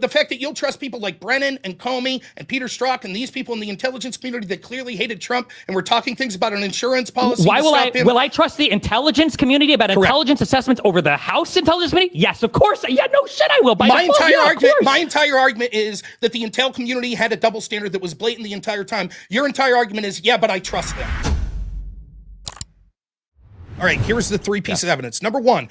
The fact that you'll trust people like Brennan and Comey and Peter Strzok and these people in the intelligence community that clearly hated Trump and were talking things about an insurance policy. Why will I trust the intelligence community about Correct. Intelligence assessments over the House intelligence committee? Yes, of course. Yeah, no shit, I will. My entire argument is that the intel community had a double standard that was blatant the entire time. Your entire argument is, yeah, but I trust them. All right, here's the three pieces of evidence. Number one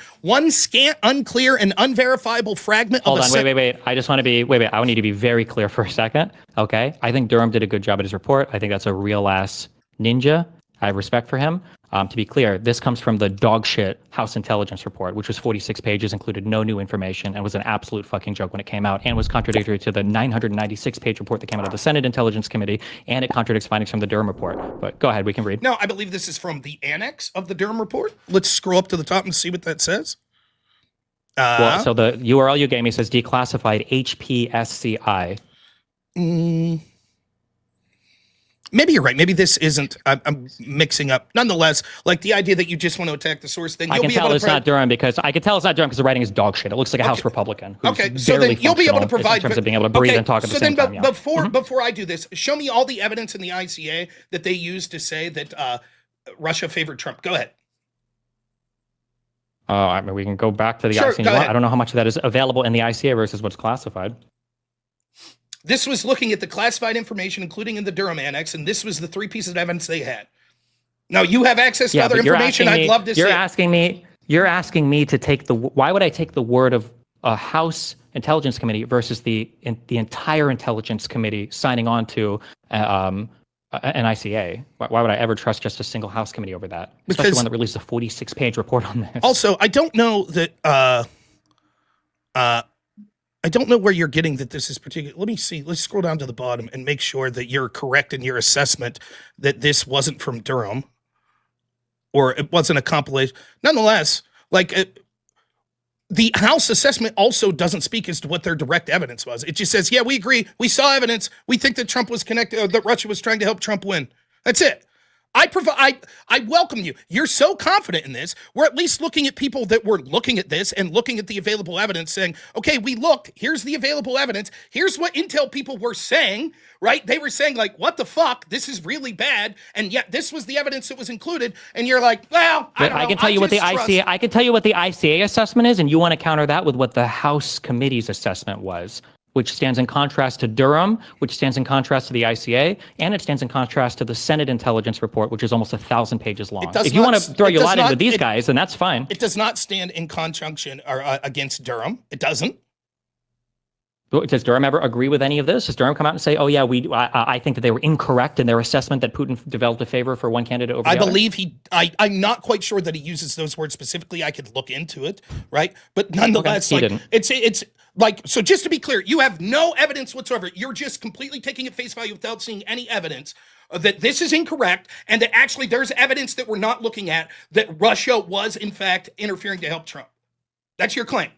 scant, unclear, and unverifiable fragment Hold on, wait. I just want to be, I need to be very clear for a second, okay? I think Durham did a good job at his report. I think that's a real-ass ninja. I have respect for him. To be clear, this comes from the dogshit House Intelligence Report, which was 46 pages, included no new information, and was an absolute fucking joke when it came out, and was contradictory to the 996-page report that came out of the Senate Intelligence Committee, and it contradicts findings from the Durham report. But go ahead, we can read. No, I believe this is from the annex of the Durham report. Let's scroll up to the top and see what that says. Well, so the URL you gave me says declassified HPSCI. Maybe you're right. Maybe this isn't. I'm mixing up. Nonetheless, like the idea that you just want to attack the source thing. I can tell it's not Durham because the writing is dog shit. It looks like a House Republican. Okay, so then you'll be able to provide in terms of being able to breathe and talk at the same time. Before I do this, show me all the evidence in the ICA that they used to say that Russia favored Trump. Go ahead. I mean, we can go back to the ICA. I don't know how much of that is available in the ICA versus what's classified. This was looking at the classified information, including in the Durham annex, and this was the three pieces of evidence they had. Now, you have access to other information. I'd love to see. You're asking me to take why would I take the word of a House Intelligence Committee versus the entire Intelligence Committee signing on to an ICA? Why would I ever trust just a single House committee over that? Especially one that released a 46-page report on this. Also, I don't know that... I don't know where you're getting that this is particular. Let me see. Let's scroll down to the bottom and make sure that you're correct in your assessment that this wasn't from Durham or it wasn't a compilation. Nonetheless, the House assessment also doesn't speak as to what their direct evidence was. It just says, yeah, we agree. We saw evidence. We think that Trump was connected, that Russia was trying to help Trump win. That's it. I welcome you. You're so confident in this. We're at least looking at people that were looking at this and looking at the available evidence saying, okay, we looked, here's the available evidence. Here's what intel people were saying, right? They were saying like, what the fuck? This is really bad. And yet this was the evidence that was included. And you're like, well, I don't know. I can tell you what the ICA assessment is. And you want to counter that with what the House committee's assessment was, which stands in contrast to Durham, which stands in contrast to the ICA, and it stands in contrast to the Senate Intelligence Report, which is almost 1,000 pages long. If you want to throw your lot into these guys, then that's fine. It does not stand in conjunction or against Durham. It doesn't. Does Durham ever agree with any of this? Does Durham come out and say, oh, yeah, I think that they were incorrect in their assessment that Putin developed a favor for one candidate over the other? I believe I'm not quite sure that he uses those words specifically. I could look into it, right? But nonetheless, it's like, so just to be clear, you have no evidence whatsoever. You're just completely taking it face value without seeing any evidence that this is incorrect and that actually there's evidence that we're not looking at that Russia was, in fact, interfering to help Trump. That's your claim.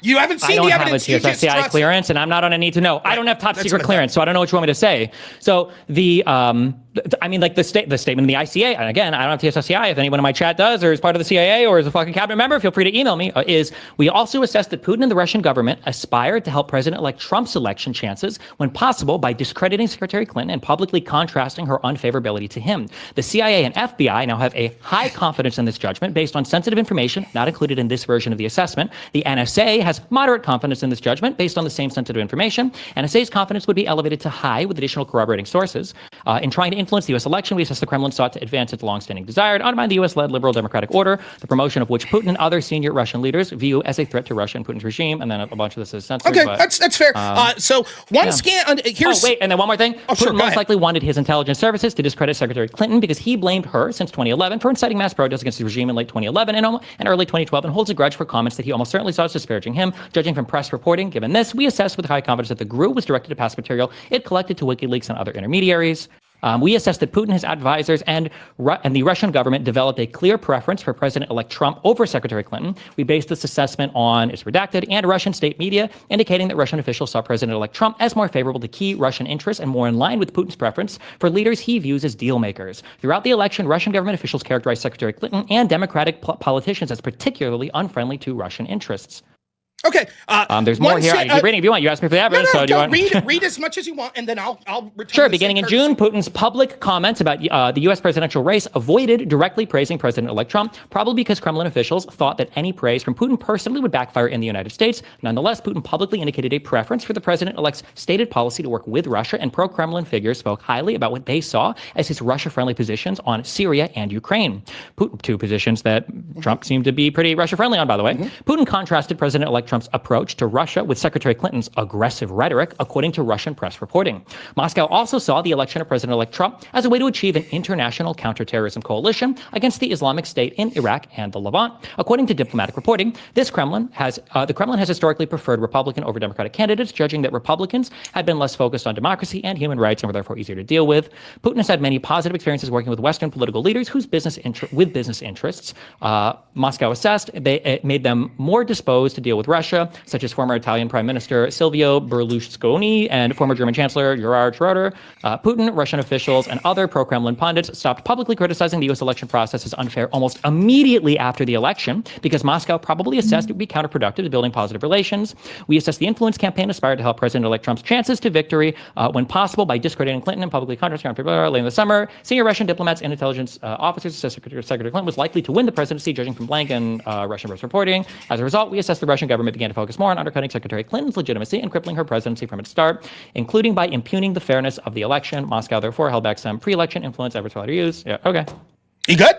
You haven't seen the evidence. I don't have a TSSCI clearance, and I'm not on a need to know. Right. I don't have top secret clearance, so I don't know what you want me to say. So the statement in the ICA, and again, I don't have TSSCI. If anyone in my chat does, or is part of the CIA, or is a fucking cabinet member, feel free to email me. Is we also assess that Putin and the Russian government aspired to help President-elect Trump's election chances when possible by discrediting Secretary Clinton and publicly contrasting her unfavorability to him. The CIA and FBI now have a high confidence in this judgment based on sensitive information not included in this version of the assessment. The NSA has moderate confidence in this judgment based on the same sensitive information. NSA's confidence would be elevated to high with additional corroborating sources. In trying to influence the U.S. election, we assess the Kremlin sought to advance its longstanding desire to undermine the U.S.-led liberal democratic order, the promotion of which Putin and other senior Russian leaders view as a threat to Russia and Putin's regime. And then a bunch of this is censored. Okay, that's fair. So one scan. Here's. Oh, wait, and then one more thing. Putin most likely wanted his intelligence services to discredit Secretary Clinton because he blamed her since 2011 for inciting mass protests against his regime in late 2011 and early 2012, and holds a grudge for comments that he almost certainly saw as disparaging him. Judging from press reporting, given this, we assess with high confidence that the GRU was directed to pass material it collected to WikiLeaks and other intermediaries. We assess that Putin, his advisors, and the Russian government developed a clear preference for President-elect Trump over Secretary Clinton. We based this assessment on, it's redacted, and Russian state media, indicating that Russian officials saw President-elect Trump as more favorable to key Russian interests and more in line with Putin's preference for leaders he views as deal makers. Throughout the election, Russian government officials characterized Secretary Clinton and Democratic politicians as particularly unfriendly to Russian interests. Okay. There's more here. I can keep reading if you want. You asked me for the evidence, so do you want? Read as much as you want, and then I'll return. Sure. Beginning in June, Putin's public comments about the U.S. presidential race avoided directly praising President-elect Trump, probably because Kremlin officials thought that any praise from Putin personally would backfire in the United States. Nonetheless, Putin publicly indicated a preference for the president-elect's stated policy to work with Russia, and pro-Kremlin figures spoke highly about what they saw as his Russia-friendly positions on Syria and Ukraine. Putin, two positions that Trump seemed to be pretty Russia-friendly on, by the way. Putin contrasted President-elect Trump's approach to Russia with Secretary Clinton's aggressive rhetoric, according to Russian press reporting. Moscow also saw the election of President-elect Trump as a way to achieve an international counterterrorism coalition against the Islamic State in Iraq and the Levant. According to diplomatic reporting, the Kremlin has historically preferred Republican over Democratic candidates, judging that Republicans had been less focused on democracy and human rights and were therefore easier to deal with. Putin has had many positive experiences working with Western political leaders whose business interests. Moscow assessed it made them more disposed to deal with Russia, such as former Italian Prime Minister Silvio Berlusconi and former German Chancellor Gerhard Schroeder. Putin, Russian officials, and other pro-Kremlin pundits stopped publicly criticizing the U.S. election process as unfair almost immediately after the election, because Moscow probably assessed it would be counterproductive to building positive relations. We assessed the influence campaign aspired to help President-elect Trump's chances to victory when possible by discrediting Clinton and publicly contrasting late in the summer. Senior Russian diplomats and intelligence officers said Secretary Clinton was likely to win the presidency, judging from blank and Russian press reporting. As a result, we assessed the Russian government began to focus more on undercutting Secretary Clinton's legitimacy and crippling her presidency from its start, including by impugning the fairness of the election. Moscow, therefore, held back some pre-election influence efforts to use. Yeah, okay. You good?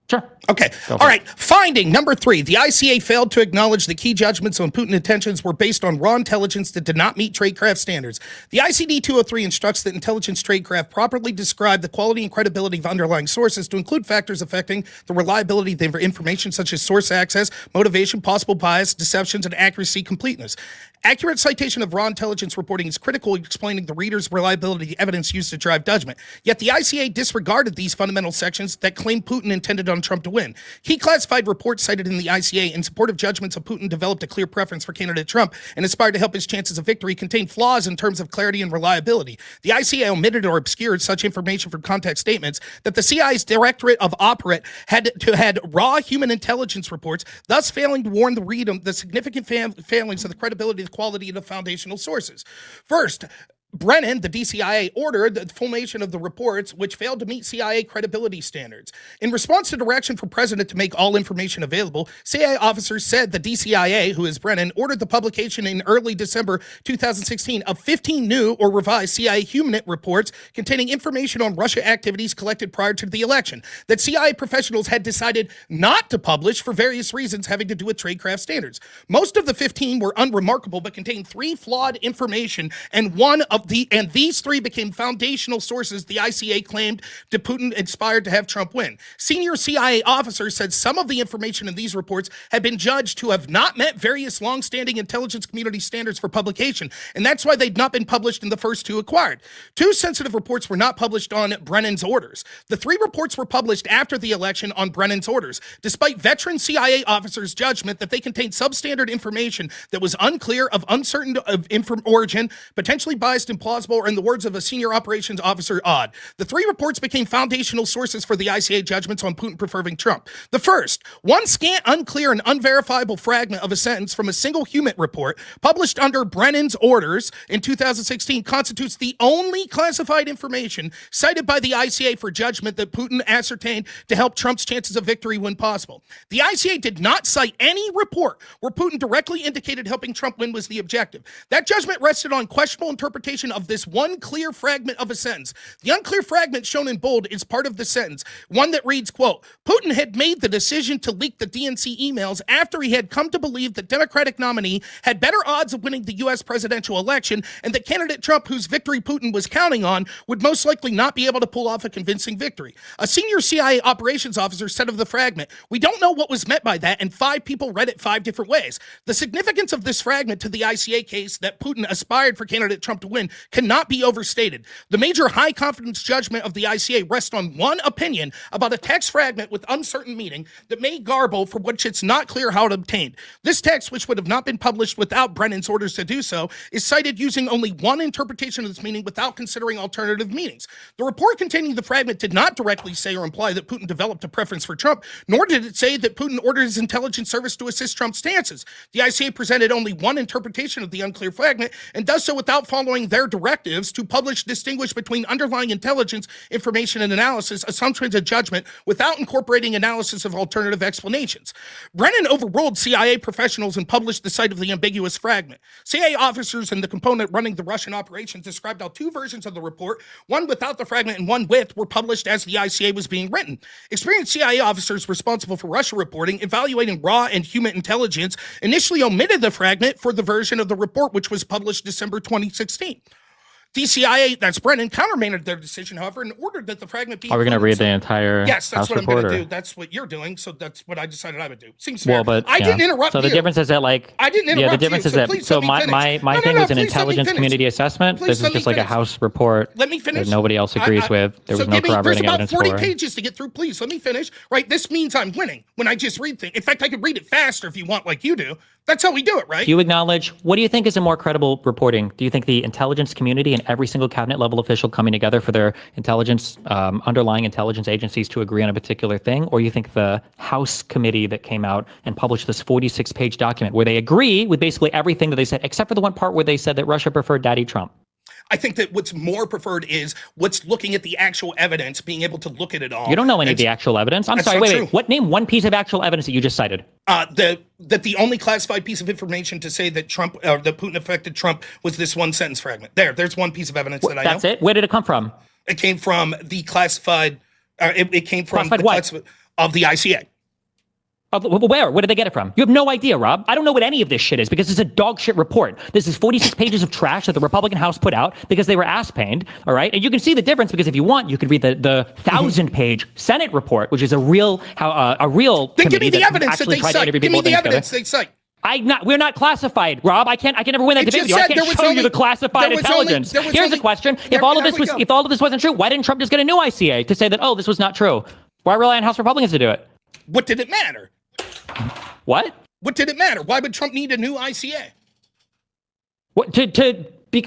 Sure. Okay. All right. Finding number 3. The ICA failed to acknowledge the key judgments on Putin intentions were based on raw intelligence that did not meet tradecraft standards. The ICD 203 instructs that intelligence tradecraft properly describe the quality and credibility of underlying sources to include factors affecting the reliability of the information, such as source access, motivation, possible bias, deceptions, and accuracy, completeness. Accurate citation of raw intelligence reporting is critical in explaining the reader's reliability of the evidence used to drive judgment. Yet the ICA disregarded these fundamental sections that claim Putin intended on Trump to win. Key classified reports cited in the ICA in support of judgments of Putin developed a clear preference for candidate Trump and aspired to help his chances of victory contain flaws in terms of clarity and reliability. The ICA omitted or obscured such information from context statements that the CIA's Directorate of Operate had raw human intelligence reports, thus failing to warn the reader the significant failings of the credibility, the quality of the foundational sources. First, Brennan, the DCIA, ordered the formation of the reports, which failed to meet CIA credibility standards. In response to direction from President to make all information available, CIA officers said the DCIA, who is Brennan, ordered the publication in early December 2016 of 15 new or revised CIA human reports containing information on Russia activities collected prior to the election that CIA professionals had decided not to publish for various reasons having to do with tradecraft standards. Most of the 15 were unremarkable but contained 3 flawed information, and these 3 became foundational sources the ICA claimed to Putin inspired to have Trump win. Senior CIA officers said some of the information in these reports had been judged to have not met various long-standing intelligence community standards for publication, and that's why they'd not been published in the first 2 acquired. 2 sensitive reports were not published on Brennan's orders. The 3 reports were published after the election on Brennan's orders, despite veteran CIA officers' judgment that they contained substandard information that was unclear, of uncertain origin, potentially biased, implausible, or in the words of a senior operations officer, odd. The 3 reports became foundational sources for the ICA judgments on Putin preferring Trump. The first, one scant, unclear, and unverifiable fragment of a sentence from a single human report published under Brennan's orders in 2016 constitutes the only classified information cited by the ICA for judgment that Putin ascertained to help Trump's chances of victory when possible. The ICA did not cite any report where Putin directly indicated helping Trump win was the objective. That judgment rested on questionable interpretation of this one clear fragment of a sentence. The unclear fragment shown in bold is part of the sentence, one that reads, quote, Putin had made the decision to leak the DNC emails after he had come to believe the Democratic nominee had better odds of winning the U.S. presidential election, and that candidate Trump, whose victory Putin was counting on, would most likely not be able to pull off a convincing victory. A senior CIA operations officer said of the fragment, we don't know what was meant by that, and 5 people read it 5 different ways. The significance of this fragment to the ICA case that Putin aspired for candidate Trump to win information cannot be overstated. The major high confidence judgment of the ICA rests on one opinion about a text fragment with uncertain meaning that may garble for which it's not clear how it obtained. This text, which would have not been published without Brennan's orders to do so, is cited using only one interpretation of this meaning without considering alternative meanings. The report containing the fragment did not directly say or imply that Putin developed a preference for Trump, nor did it say that Putin ordered his intelligence service to assist Trump's stances. The ICA presented only one interpretation of the unclear fragment and does so without following their directives to distinguish between underlying intelligence, information and analysis, assumptions and judgment, without incorporating analysis of alternative explanations. Brennan overruled CIA professionals and published the site of the ambiguous fragment. CIA officers and the component running the Russian operations described how two versions of the report, one without the fragment and one with, were published as the ICA was being written. Experienced CIA officers responsible for Russia reporting, evaluating raw and human intelligence, initially omitted the fragment for the version of the report which was published December 2016. DCIA, that's Brennan, countermanded their decision, however, and ordered that the fragment be... Are we going to read the entire Yes, that's House what I'm going report, to or? do. That's what you're doing, so that's what I decided I would do. Seems fair. Well, but I didn't interrupt so you. the difference is that, like, I didn't interrupt the difference you, is so that please so let me my finish. thing was an please let me intelligence finish. community assessment. Please This let is me just like a finish. House report. Let me finish. That nobody else agrees with. There was no corroborating evidence for. There's about 40 pages to get through. Please let me finish. Right, this means I'm winning when I just read things. In fact, I could read it faster if you want, like you do. That's how we do it, right? Do you acknowledge, what do you think is a more credible reporting? Do you think the intelligence community and every single cabinet level official coming together for their intelligence, underlying intelligence agencies to agree on a particular thing? Or you think the House committee that came out and published this 46-page document where they agree with basically everything that they said, except for the one part where they said that Russia preferred Daddy Trump? I think that what's more preferred is what's looking at the actual evidence, being able to look at it all. You don't know any of the actual evidence? I'm sorry, wait. What, name one piece of actual evidence that you just cited? That the only classified piece of information to say that that Putin affected Trump was this one sentence fragment. There's one piece of evidence that I know. That's it? Where did it come from? It came from the classified, it came from classified the what? classified of the ICA. Where? Where did they get it from? You have no idea, Rob. I don't know what any of this shit is because it's a dog shit report. This is 46 pages of trash that the Republican House put out because they were ass-paying, all right? And you can see the difference because if you want, you could read the 1,000-page Senate report, which is a real Then give me the evidence that they cite. Give me the evidence they cite. We're not classified, Rob. I can never win that debate with you. I can't show you the classified intelligence. Here's the question: if all of this wasn't true, why didn't Trump just get a new ICA to say that this was not true? Why rely on House Republicans to do it? What did it matter? What? What did it matter? Why would Trump need a new ICA? What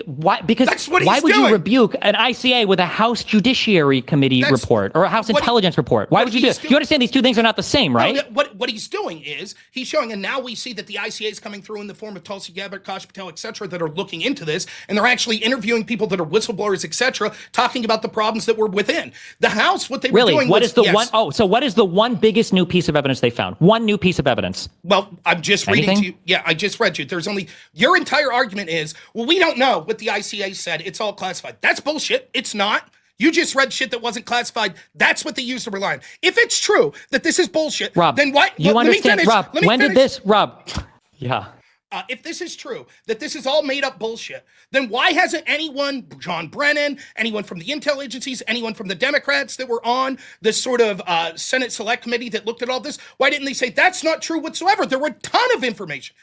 why? Because that's what why would doing. you rebuke an ICA with a House Judiciary Committee report or a House Intelligence report? Why would you do it? You understand these two things are not the same, right? No, what he's doing is he's showing, and now we see that the ICA is coming through in the form of Tulsi Gabbard, Kash Patel, etc., that are looking into this, and they're actually interviewing people that are whistleblowers, etc., talking about the problems that were within the House. What they were doing. What is the one? Oh, so what is the one biggest new piece of evidence they found? One new piece of evidence. Well, I'm just reading to you. Yeah, I just read you. There's only your entire argument is, well, we don't know what the ICA said. It's all classified. That's bullshit. It's not. You just read shit that wasn't classified. That's what they used to rely on. If it's true that this is bullshit, Rob, then why? You understand, Rob? When did this, Rob? Yeah. If this is true, that this is all made up bullshit, then why hasn't anyone, John Brennan, anyone from the intel agencies, anyone from the Democrats that were on this sort of Senate Select Committee that looked at all this, why didn't they say that's not true whatsoever? There were a ton of information.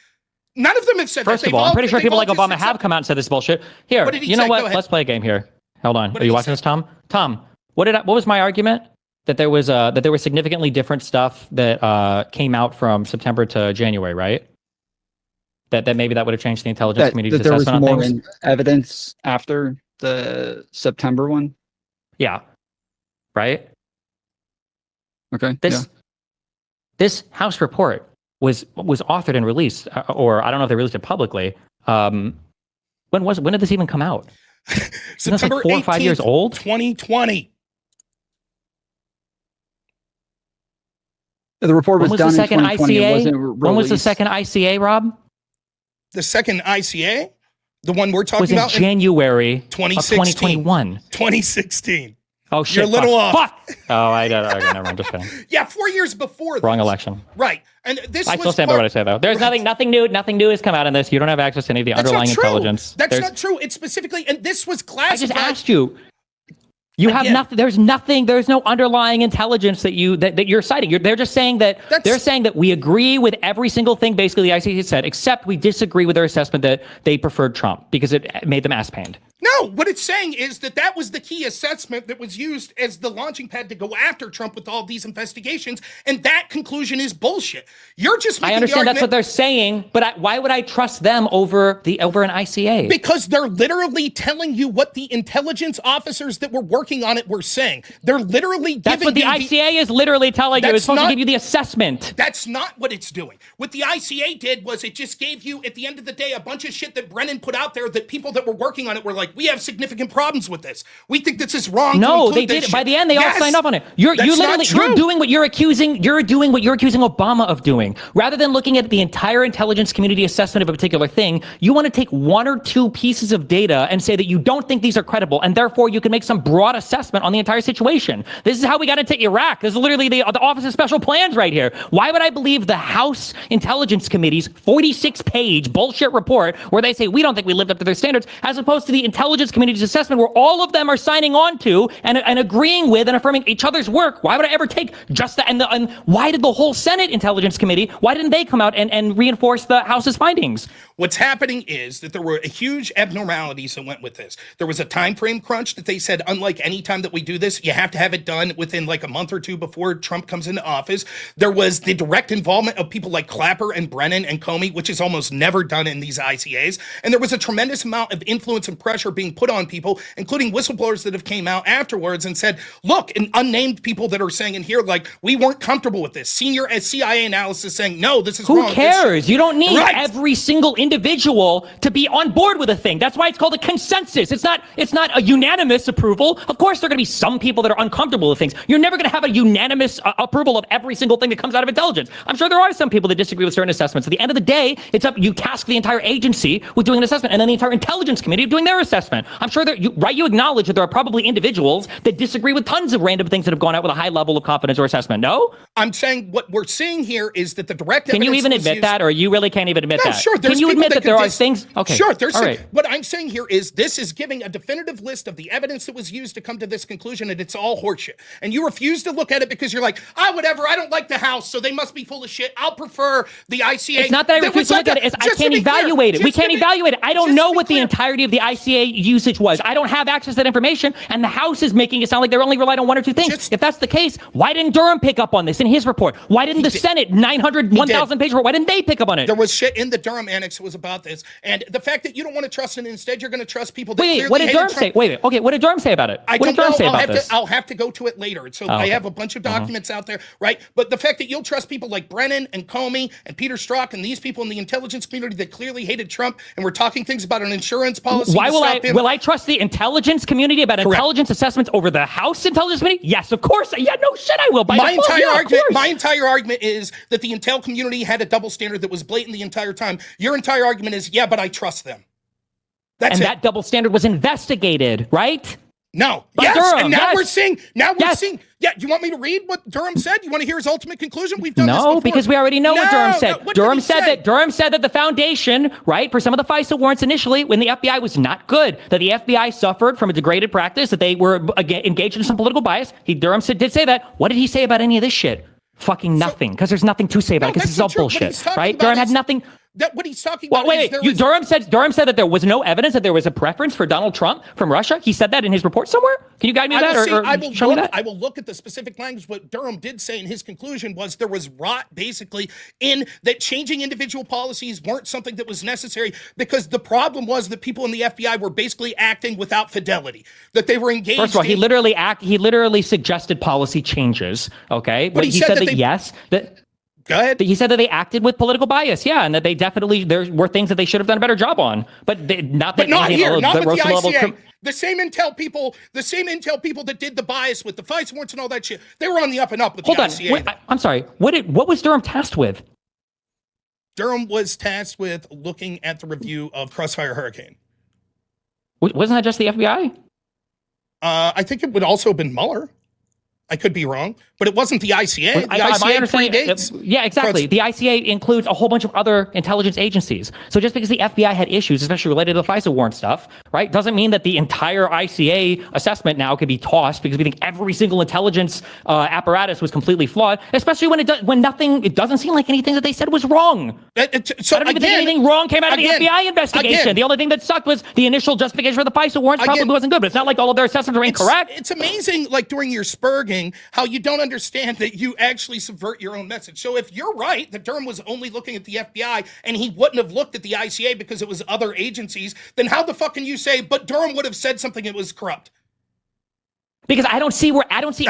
None of them have said First that. of all, I'm pretty sure people like Obama have come out and said this bullshit. Here, you know what? Let's play a game here. Hold on. Are you watching this, Tom? Tom, what was my argument? That there was significantly different stuff that came out from September to January, right? That maybe that would have changed the intelligence community's assessment on things. There was more evidence after the September one. Yeah. Right. Okay. This House report was authored and released, or I don't know if they released it publicly. When did this even come out? September like 4 or 5 years old. 2020. The report was done in 2020. When was the second ICA, Rob? The second ICA, the one we're talking about, was in January 2021. 2016. Oh shit! You're a little off. Fuck. Oh, I don't. Okay, never mind. Just kidding. Yeah, 4 years before. Wrong election. Right, and this. I still stand by what I say, though. There's nothing new. Nothing new has come out in this. You don't have access to any of the underlying intelligence. That's not true. It's specifically, and this was classified. I just asked you. You have nothing. There's nothing. There's no underlying intelligence that you're citing. They're just saying that we agree with every single thing basically the ICC said, except we disagree with their assessment that they preferred Trump because it made them ass-panned. No, No, what it's saying is that that was the key assessment that was used as the launching pad to go after Trump with all these investigations, and that conclusion is bullshit. You're just making I understand the that's what they're saying, but why would I trust them over an ICA? Because they're literally telling you what the intelligence officers that were working on it were saying. They're literally That's giving what the ICA is literally telling you. It's supposed to give you the assessment. That's not what it's doing. What the ICA did was it just gave you, at the end of the day, a bunch of shit that Brennan put out there that people that were working on it were like, we have significant problems with this. We think this is wrong. No, they did. By the end, they all signed up on it. You're doing what you're accusing Obama of doing. Rather than looking at the entire intelligence community assessment of a particular thing, you want to take one or two pieces of data and say that you don't think these are credible, and therefore you can make some broad assessment on the entire situation. This is how we got into Iraq. This is literally the Office of Special Plans right here. Why would I believe the House Intelligence Committee's 46-page bullshit report where they say we don't think we lived up to their standards, as opposed to the Intelligence Committee's assessment where all of them are signing on to and agreeing with and affirming each other's work? Why would I ever take just that? And why did the whole Senate Intelligence Committee, why didn't they come out and reinforce the House's findings? What's happening is that there were huge abnormalities that went with this. There was a time frame crunch that they said, unlike any time that we do this, you have to have it done within like a month or two before Trump comes into office. There was the direct involvement of people like Clapper and Brennan and Comey, which is almost never done in these ICAs. And there was a tremendous amount of influence and pressure being put on people, including whistleblowers that have came out afterwards and said, look, and unnamed people that are saying in here, like, we weren't comfortable with this. Senior CIA analysis saying, no, this is wrong. Who cares? You don't need every single individual to be on board with a thing. That's why it's called a consensus. It's not a unanimous approval. Of course, there are going to be some people that are uncomfortable with things. You're never going to have a unanimous approval of every single thing that comes out of intelligence. I'm sure there are some people that disagree with certain assessments. At the end of the day, it's up, you task the entire agency with doing an assessment, and then the entire intelligence committee doing their assessment. I'm sure you acknowledge that there are probably individuals that disagree with tons of random things that have gone out with a high level of confidence or assessment. No? I'm saying what we're seeing here is that the direct evidence. Can you even admit that, or you really can't even admit that? Sure. Can you admit that there are things? Okay. Sure. What I'm saying here is this is giving a definitive list of the evidence that was used to come to this conclusion, and it's all horseshit. And you refuse to look at it because you're like, whatever. I don't like the House, so they must be full of shit. I'll prefer the ICA. It's not that I refuse to look at it. It's I can't evaluate it. We can't evaluate it. I don't know what the entirety of the ICA usage was. I don't have access to that information, and the House is making it sound like they're only relied on one or two things. If that's the case, why didn't Durham pick up on this in his report? Why didn't the Senate 1,000 page report? Why didn't they pick up on it? There was shit in the Durham annex that was about this, and the fact that you don't want to trust it, instead you're going to trust people that clearly what did Durham say? Okay, what did Durham say about it? What did Durham say about this? I'll have to go to it later. So I have a bunch of documents out there, right? But the fact that you'll trust people like Brennan and Comey and Peter Strzok and these people in the intelligence community that clearly hated Trump and were talking things about an insurance policy. Why will I trust the intelligence community about intelligence assessments over the House Intelligence Committee? Yes, of course. Yeah, no shit, I will. My entire argument is that the intel community had a double standard that was blatant the entire time. Your entire argument is, yeah, but I trust them. That double standard was investigated, right? No. Durham, and now we're seeing. Yeah, do you want me to read what Durham said? You want to hear his ultimate conclusion? We've done this before. No, because we already know what Durham said. Durham said that the foundation, right, for some of the FISA warrants initially, when the FBI was not good, that the FBI suffered from a degraded practice, that they were engaged in some political bias. Durham did say that. What did he say about any of this shit? Fucking nothing, because there's nothing to say about it, because it's all bullshit, right? Durham had nothing. What he's talking about. Durham said that there was no evidence that there was a preference for Donald Trump from Russia. He said that in his report somewhere. Can you guide me to that, or show me that? I will look at the specific language. What Durham did say in his conclusion was there was rot, basically, in that changing individual policies weren't something that was necessary, because the problem was that people in the FBI were basically acting without fidelity, that they were engaged. First of all, he literally suggested policy changes. Okay, but he said that yes. Go ahead. He said that they acted with political bias, and that they definitely, there were things that they should have done a better job on, but not with the ICA. The same intel people that did the bias with the FISA warrants and all that shit, they were on the up and up with the ICA. I'm sorry. What was Durham tasked with? Durham was tasked with looking at the review of Crossfire Hurricane. Wasn't that just the FBI? I think it would also have been Mueller. I could be wrong, but it wasn't the ICA. Well, The my ICA understanding, predates. yeah, exactly. The ICA includes a whole bunch of other intelligence agencies. So just because the FBI had issues, especially related to the FISA warrant stuff, right, doesn't mean that the entire ICA assessment now could be tossed because we think every single intelligence apparatus was completely flawed. Especially when it doesn't seem like anything that they said was wrong. So I don't even think anything wrong came out of the FBI investigation. Again, the only thing that sucked was the initial justification for the FISA warrants probably wasn't good. But it's not like all of their assessments are incorrect. It's amazing, like during your spurging, how you don't understand that you actually subvert your own message. So if you're right that Durham was only looking at the FBI and he wouldn't have looked at the ICA because it was other agencies, then how the fuck can you say, but Durham would have said something that was corrupt? Because I don't see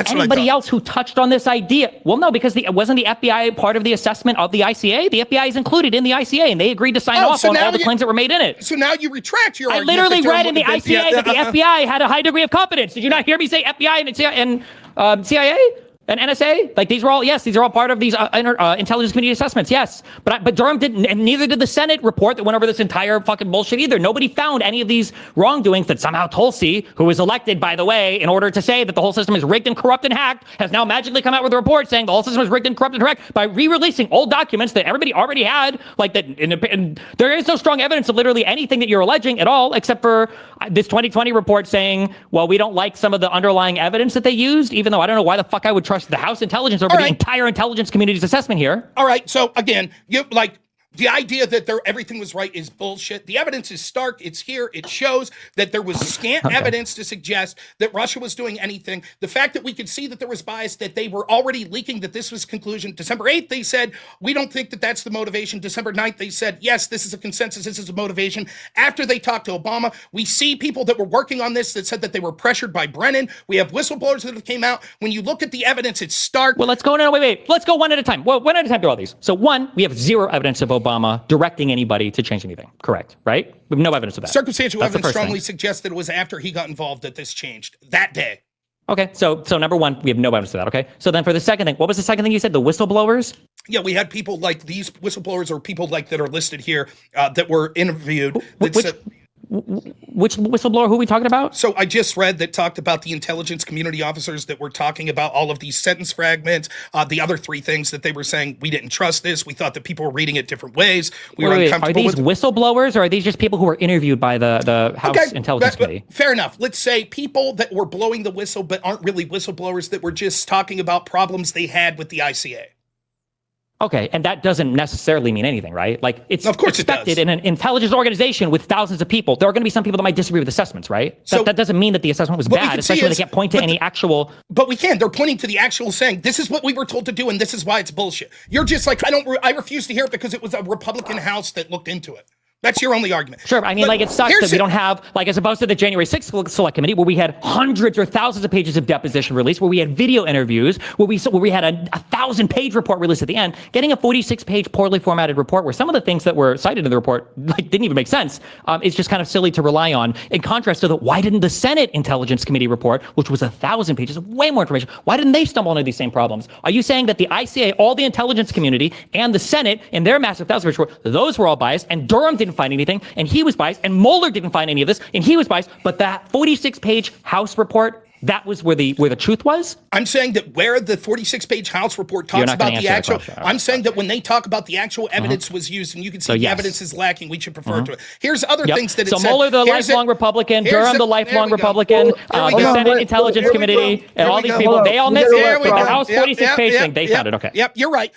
anybody else who touched on this idea. Well, no, because wasn't the FBI part of the assessment of the ICA? The FBI is included in the ICA, and they agreed to sign off on all the claims that were made in it. So now you retract your argument. I literally read in the ICA that the FBI had a high degree of competence. Did you not hear me say FBI and CIA? And NSA, like these are all part of these intelligence community assessments. Yes, but Durham didn't, and neither did the Senate report that went over this entire fucking bullshit either. Nobody found any of these wrongdoings that somehow Tulsi, who was elected, by the way, in order to say that the whole system is rigged and corrupt and hacked, has now magically come out with a report saying the whole system is rigged and corrupt and hacked by re-releasing old documents that everybody already had. Like that, and there is no strong evidence of literally anything that you're alleging at all, except for this 2020 report saying, well, we don't like some of the underlying evidence that they used, even though I don't know why the fuck I would trust the House Intelligence over the entire intelligence community's assessment here. All right. So again, the idea that everything was right is bullshit. The evidence is stark. It's here. It shows that there was scant evidence to suggest that Russia was doing anything. The fact that we could see that there was bias, that they were already leaking that this was conclusion. December 8th, they said, we don't think that that's the motivation. December 9th, they said, yes, this is a consensus. This is a motivation. After they talked to Obama, we see people that were working on this that said that they were pressured by Brennan. We have whistleblowers that have came out. When you look at the evidence, it's stark. Well, let's go. No, wait. Let's go one at a time. Well, one at a time through all these. So one, we have zero evidence of Obama directing anybody to change anything. Correct, right? We have no evidence of that. Circumstantial evidence strongly suggests that it was after he got involved that this changed that day. Okay, so number one, we have no evidence of that, okay? So then for the second thing, what was the second thing you said? The whistleblowers? Yeah, we had people like these whistleblowers or people like that are listed here that were interviewed. Which whistleblower, who are we talking about? So I just read that talked about the intelligence community officers that were talking about all of these sentence fragments, the other three things that they were saying, we didn't trust this, we thought that people were reading it different ways, we were uncomfortable with. Are these whistleblowers or are these just people who were interviewed by the House Intelligence Committee? Fair enough. Let's say people that were blowing the whistle but aren't really whistleblowers, that were just talking about problems they had with the ICA. Okay, and that doesn't necessarily mean anything, right? Like, it's of course expected in an intelligence organization with thousands of people. There are going to be some people that might disagree with assessments, right? So, that doesn't mean that the assessment was bad, especially when they can't point to any actual... But we can. They're pointing to the actual saying, this is what we were told to do, and this is why it's bullshit. You're just like, I refuse to hear it because it was a Republican House that looked into it. That's your only argument. Sure. I mean, like, it sucks that we don't have, like, as opposed to the January 6th Select Committee, where we had hundreds or thousands of pages of deposition released, where we had video interviews, where we had a 1,000-page report released at the end. Getting a 46-page poorly formatted report, where some of the things that were cited in the report didn't even make sense, is just kind of silly to rely on. In contrast to why didn't the Senate Intelligence Committee report, which was 1,000 pages, way more information, why didn't they stumble into these same problems? Are you saying that the ICA, all the intelligence community, and the Senate, in their massive 1,000-page report, those were all biased, and Durham didn't find anything, and he was biased, and Mueller didn't find any of this, and he was biased, but that 46-page House report, that was where the truth was? I'm saying that where the 46-page House report talks about the actual... I'm saying that when they talk about the actual evidence was used, and you can see the evidence is lacking, we should prefer to it. Here's other things that it said. So Mueller, the lifelong Republican, Durham, the lifelong Republican, the Senate Intelligence Committee, and all these people, they all missed it, but the House 46-page thing, they found it. Okay. Yep, you're right.